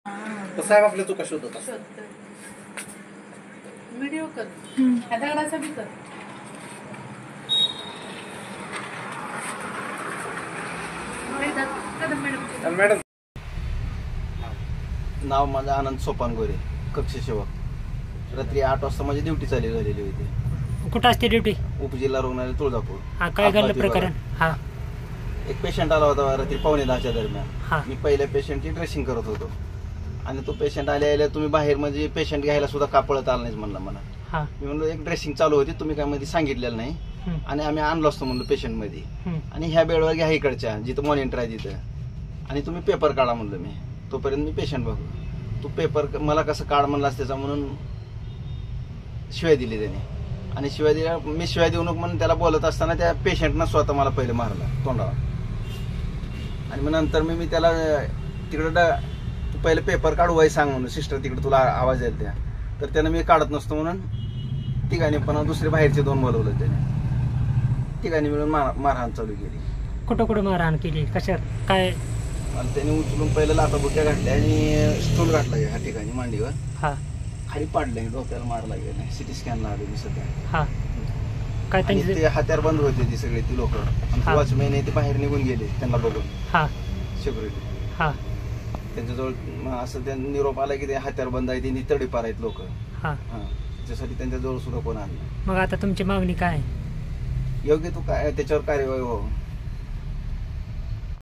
तर साहेब आपल्या चुका शोधत असतात. व्हिडिओ कर दगडाचा बी कर. मॅडम नाव माझं आनंद सोपान गोरे, कक्ष सेवक. रात्री 8 वाजता माझी ड्युटी चालू झालेली होती. कुठं असते ड्युटी? उपजिल्हा रुग्णालय तुळजापूर. हा, काय घडलं प्रकरण? हा, एक पेशंट आला होता रात्री 9:45 दरम्यान. हा. मी पहिल्या पेशंटची ड्रेसिंग करत होतो आणि तो पेशंट आल्या तुम्ही बाहेर म्हणजे पेशंट घ्यायला सुद्धा का पळत आला नाही म्हणला मला. हा, मी म्हणलो एक ड्रेसिंग चालू होती, तुम्ही काय मध्ये सांगितलेलं नाही आणि आम्ही आणलो असतो म्हणलो पेशंट मध्ये, आणि ह्या बेडवर घ्या इकडच्या जिथं मॉनिटर आहे तिथं, आणि तुम्ही पेपर काढा म्हणलं. मी तोपर्यंत मी पेशंट बघू. तू पेपर मला कसं काढ म्हणलास त्याचा, म्हणून शिवाय दिली त्याने. आणि शिवाय दिल्या, मी शिवाय देऊ नको म्हणून त्याला बोलत असताना त्या पेशंटनं स्वतः मला पहिले मारला तोंडाला. आणि मग नंतर मी त्याला तिकडं तू पहिले पेपर काढू वय सांग म्हणून, सिस्टर तिकडे तुला आवाज येईल त्या. तर त्यानं मी काढत नसतो म्हणून तिघांनी पण दुसरे बाहेरचे 2 बोलवलं त्याने. तिघांनी मिळून मारहाण चालू केली. कुठं कुठं मारहाण केली? कशात काय? आणि त्याने उचलून पहिलं लाथाबुक्या घातल्या आणि स्टूल घातला ह्या ठिकाणी मांडीवर. हा, खाली पाडले, डोक्याला मारला गेला. सिटी स्कॅनला आले मी सध्या. हा, काय आणि त्यांचे? ते हत्यार बंद होते ती सगळे ती लोक. हा. वॉचमॅन ते बाहेर निघून गेले त्यांना बघून. हा, सिक्युरिटी हा, त्यांच्याजवळ असं त्या निरोप आला की ते हत्यार बंद आहे, ती तडीपार आहेत लोक. हा. त्याच्यासाठी त्यांच्याजवळ सुद्धा कोण आलं. मग आता तुमची मागणी काय? योग्य तू काय त्याच्यावर कार्यवाही हो.